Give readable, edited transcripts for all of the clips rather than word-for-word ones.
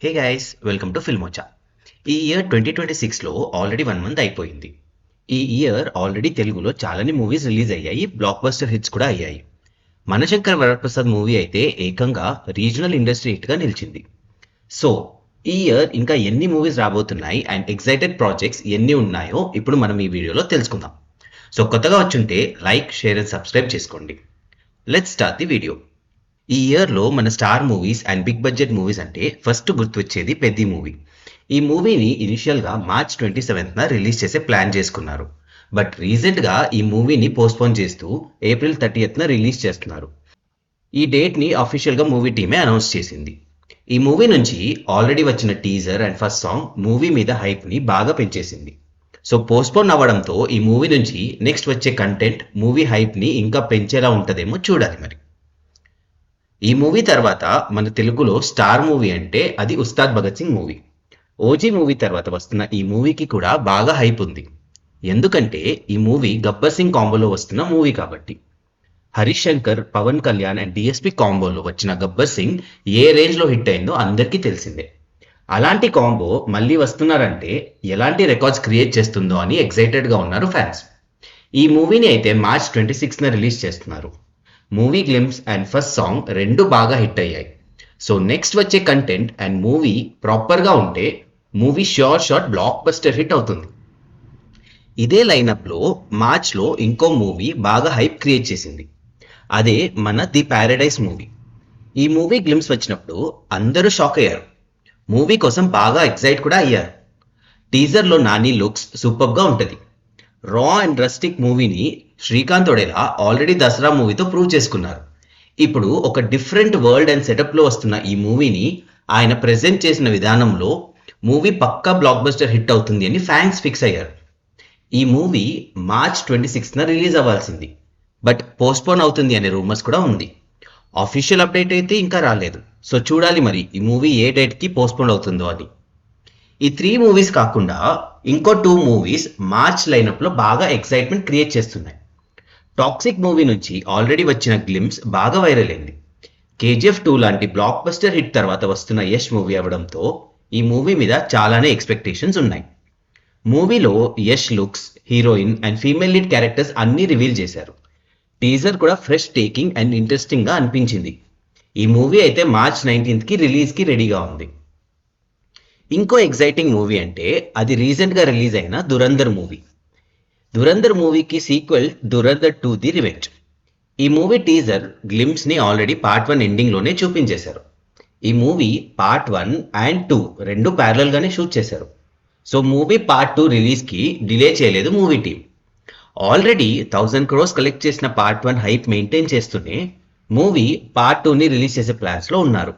Hey guys welcome to ఫిల్మోచా. ఈ year 2026లో already 1 month అయిపోయింది. ఈ ఇయర్ ఆల్రెడీ తెలుగులో చాలానే మూవీస్ రిలీజ్ అయ్యాయి, బ్లాక్ బస్టర్ హిట్స్ కూడా అయ్యాయి. మనశంకర్ వరప్రసాద్ మూవీ అయితే ఏకంగా రీజనల్ ఇండస్ట్రీ హిట్గా నిలిచింది. సో ఈ ఇయర్ ఇంకా ఎన్ని మూవీస్ రాబోతున్నాయి అండ్ ఎగ్జైటెడ్ ప్రాజెక్ట్స్ ఎన్ని ఉన్నాయో ఇప్పుడు మనం ఈ వీడియోలో తెలుసుకుందాం. సో కొత్తగా వచ్చుంటే లైక్, షేర్ అండ్ సబ్స్క్రైబ్ చేసుకోండి. Let's start the video. ఈ ఇయర్లో మన star movies and big budget movies అంటే ఫస్ట్ గుర్తొచ్చేది పెద్ది మూవీ. ఈ మూవీని ఇనిషియల్గా March 27న రిలీజ్ చేసే ప్లాన్ చేసుకున్నారు. బట్ రీసెంట్గా ఈ మూవీని పోస్ట్పోన్ చేస్తూ April 30న రిలీజ్ చేస్తున్నారు. ఈ డేట్ని అఫీషియల్గా మూవీ టీమే అనౌన్స్ చేసింది. ఈ మూవీ నుంచి ఆల్రెడీ వచ్చిన teaser and first song movie మీద హైప్ని బాగా పెంచేసింది. సో పోస్ట్పోన్ అవ్వడంతో ఈ మూవీ నుంచి నెక్స్ట్ వచ్చే కంటెంట్ మూవీ హైప్ని ఇంకా పెంచేలా ఉంటుందేమో చూడాలి మరి. ఈ మూవీ తర్వాత మన తెలుగులో స్టార్ మూవీ అంటే అది Ustaad Bhagat Singh movie. OG movie తర్వాత వస్తున్న ఈ మూవీకి కూడా బాగా హైప్ ఉంది. ఎందుకంటే ఈ మూవీ గబ్బర్ సింగ్ కాంబోలో వస్తున్న మూవీ కాబట్టి. హరీష్ శంకర్, పవన్ కళ్యాణ్ అండ్ డిఎస్పి కాంబోలో వచ్చిన గబ్బర్ సింగ్ ఏ రేంజ్లో హిట్ అయిందో అందరికీ తెలిసిందే. అలాంటి కాంబో మళ్ళీ వస్తున్నారంటే ఎలాంటి రికార్డ్స్ క్రియేట్ చేస్తుందో అని ఎక్సైటెడ్గా ఉన్నారు ఫ్యాన్స్. ఈ మూవీని అయితే March 26న రిలీజ్ చేస్తున్నారు. Movie glimpse and first song రెండు బాగా హిట్ అయ్యాయి. సో నెక్స్ట్ వచ్చే కంటెంట్ అండ్ మూవీ ప్రాపర్గా ఉంటే movie short block buster hit అవుతుంది. ఇదే లైనప్లో మార్చ్లో ఇంకో మూవీ బాగా హైప్ క్రియేట్ చేసింది. అదే మన ది ప్యారడైజ్ మూవీ. ఈ మూవీ గ్లిమ్స్ వచ్చినప్పుడు అందరూ షాక్ అయ్యారు. మూవీ కోసం బాగా ఎక్సైట్ కూడా అయ్యారు. టీజర్లో నాని లుక్స్ సూపర్గా ఉంటుంది. రా అండ్ రస్టిక్ మూవీని శ్రీకాంత్ ఒడేలా ఆల్రెడీ దసరా మూవీతో ప్రూవ్ చేసుకున్నారు. ఇప్పుడు ఒక డిఫరెంట్ వరల్డ్ అండ్ సెటప్లో వస్తున్న ఈ మూవీని ఆయన ప్రెజెంట్ చేసిన విధానంలో మూవీ పక్కా బ్లాక్ బస్టర్ హిట్ అవుతుంది అని ఫ్యాన్స్ ఫిక్స్ అయ్యారు. ఈ మూవీ March 26న రిలీజ్ అవ్వాల్సింది, బట్ పోస్ట్పోన్ అవుతుంది అనే రూమర్స్ కూడా ఉంది. అఫీషియల్ అప్డేట్ అయితే ఇంకా రాలేదు. సో చూడాలి మరి ఈ మూవీ ఏ డేట్కి పోస్ట్పోన్ అవుతుందో అని. ఈ 3 మూవీస్ కాకుండా ఇంకో 2 మూవీస్ మార్చ్ లైనప్లో బాగా ఎక్సైట్మెంట్ క్రియేట్ చేస్తున్నాయి. టాక్సిక్ మూవీ నుంచి ఆల్రెడీ వచ్చిన గ్లిమ్స్ బాగా వైరల్ అయింది. KGF 2 లాంటి బ్లాక్ బస్టర్ హిట్ తర్వాత వస్తున్న యష్ మూవీ అవడంతో ఈ మూవీ మీద చాలానే ఎక్స్పెక్టేషన్స్ ఉన్నాయి. మూవీలో Yash looks, heroine and female lead characters అన్నీ రివీల్ చేశారు. టీజర్ కూడా ఫ్రెష్ టేకింగ్ అండ్ ఇంట్రెస్టింగ్గా అనిపించింది. ఈ మూవీ అయితే March 19కి రిలీజ్కి రెడీగా ఉంది. ఇంకో ఎగ్జైటింగ్ మూవీ అంటే అది రీసెంట్గా రిలీజ్ అయిన దురంధర్ మూవీ. దురంధర్ మూవీకి సీక్వెల్ దురంధర్ 2 ది రివెంజ్. ఈ మూవీ టీజర్ గ్లిమ్స్ని ఆల్రెడీ పార్ట్ 1 ఎండింగ్లోనే చూపించేశారు. ఈ మూవీ పార్ట్ 1 అండ్ 2 రెండు ప్యారలల్గానే షూట్ చేశారు. సో మూవీ పార్ట్ 2 రిలీజ్కి డిలే చేయలేదు movie team. Already 1000 crores collect చేసిన పార్ట్ 1 హైప్ మెయింటైన్ చేస్తూనే మూవీ పార్ట్ 2ని రిలీజ్ చేసే ప్లాన్స్లో ఉన్నారు.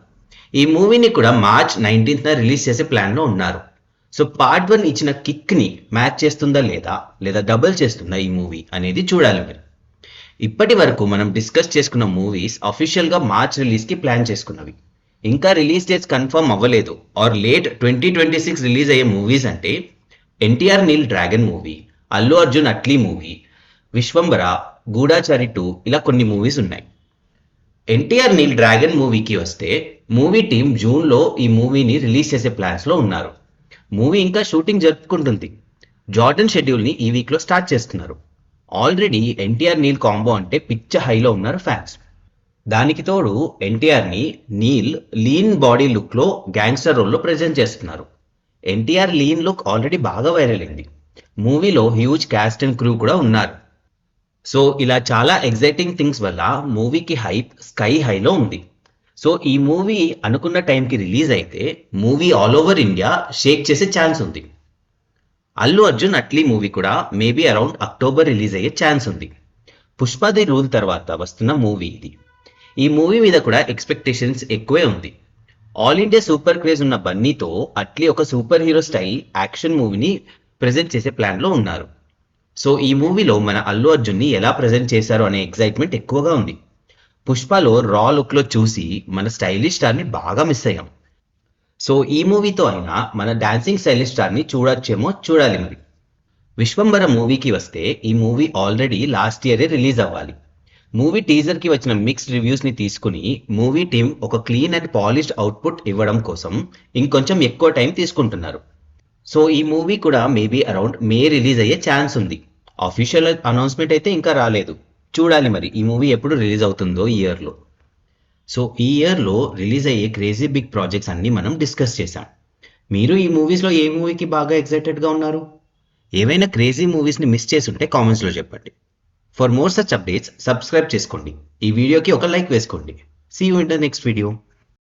ఈ మూవీని కూడా March 19న రిలీజ్ చేసే ప్లాన్లో ఉన్నారు. సో పార్ట్ 1 ఇచ్చిన కిక్ని మ్యాచ్ చేస్తుందా లేదా డబుల్ చేస్తుందా ఈ మూవీ అనేది చూడాలి మరి. ఇప్పటి వరకు మనం డిస్కస్ చేసుకున్న మూవీస్ అఫీషియల్గా మార్చ్ రిలీజ్కి ప్లాన్ చేసుకున్నవి. ఇంకా రిలీజ్ డేట్స్ కన్ఫర్మ్ అవ్వలేదు ఆర్ లేట్ 2026 రిలీజ్ అయ్యే మూవీస్ అంటే NTR Neel Dragon movie, Allu Arjun Atlee movie, Vishwambhara, Goodachari 2 ఇలా కొన్ని మూవీస్ ఉన్నాయి. ఎన్టీఆర్ నీల్ డ్రాగన్ మూవీకి వస్తే మూవీ టీం జూన్లో ఈ మూవీని రిలీజ్ చేసే ప్లాన్స్లో ఉన్నారు. మూవీ ఇంకా షూటింగ్ జరుపుకుంటుంది. జార్డన్ షెడ్యూల్ని ఈ వీక్లో స్టార్ట్ చేస్తున్నారు. ఆల్రెడీ ఎన్టీఆర్ నీల్ కాంబో అంటే పిచ్చ హైలో ఉన్నారు ఫ్యాన్స్. దానికి తోడు ఎన్టీఆర్ని నీల్ లీన్ బాడీ లుక్లో గ్యాంగ్స్టర్ రోల్లో ప్రజెంట్ చేస్తున్నారు. ఎన్టీఆర్ లీన్ లుక్ ఆల్రెడీ బాగా వైరల్ అయింది. మూవీలో హ్యూజ్ క్యాస్ట్ అండ్ క్రూ కూడా ఉన్నారు. సో ఇలా చాలా ఎగ్జైటింగ్ థింగ్స్ వల్ల మూవీకి హైప్ స్కై హైలో ఉంది. సో ఈ మూవీ అనుకున్న టైంకి రిలీజ్ అయితే movie all over India Sheikh చేసే ఛాన్స్ ఉంది. అల్లు అర్జున్ అట్లీ మూవీ కూడా మేబీ అరౌండ్ అక్టోబర్ రిలీజ్ అయ్యే ఛాన్స్ ఉంది. పుష్ప ది రూల్ తర్వాత వస్తున్న మూవీ ఇది. ఈ మూవీ మీద కూడా ఎక్స్పెక్టేషన్స్ ఎక్కువే ఉంది. ఆల్ ఇండియా సూపర్ క్రేజ్ ఉన్న బన్నీతో అట్లీ ఒక సూపర్ హీరో స్టైల్ యాక్షన్ మూవీని ప్రెజెంట్ చేసే ప్లాన్లో ఉన్నారు. సో ఈ మూవీలో మన అల్లు అర్జున్ని ఎలా ప్రజెంట్ చేశారో అనే ఎక్సైట్మెంట్ ఎక్కువగా ఉంది. పుష్పలో రా లుక్లో చూసి మన స్టైలిష్ స్టార్ని బాగా మిస్ అయ్యాం. సో ఈ మూవీతో అయినా మన డాన్సింగ్ స్టైలిష్ స్టార్ని చూడొచ్చేమో చూడాలి మరి. విశ్వంబర మూవీకి వస్తే ఈ మూవీ ఆల్రెడీ లాస్ట్ ఇయరే రిలీజ్ అవ్వాలి. మూవీ టీజర్కి వచ్చిన మిక్స్డ్ రివ్యూస్ని తీసుకుని మూవీ టీం ఒక క్లీన్ అండ్ పాలిష్డ్ అవుట్పుట్ ఇవ్వడం కోసం ఇంకొంచెం ఎక్కువ టైం తీసుకుంటున్నారు. సో ఈ మూవీ కూడా మేబీ అరౌండ్ మే రిలీజ్ అయ్యే ఛాన్స్ ఉంది. అఫీషియల్ అనౌన్స్మెంట్ అయితే ఇంకా రాలేదు. చూడాలి మరి ఈ మూవీ ఎప్పుడు రిలీజ్ అవుతుందో ఈ ఇయర్లో. సో ఈ ఇయర్లో రిలీజ్ అయ్యే క్రేజీ బిగ్ ప్రాజెక్ట్స్ అన్నీ మనం డిస్కస్ చేశాం. మీరు ఈ మూవీస్లో ఏ మూవీకి బాగా ఎక్సైటెడ్గా ఉన్నారు? ఏవైనా క్రేజీ మూవీస్ని మిస్ చేసుంటే కామెంట్స్లో చెప్పండి. For more such updates subscribe చేసుకోండి. ఈ వీడియోకి ఒక లైక్ వేసుకోండి. See you in the next video.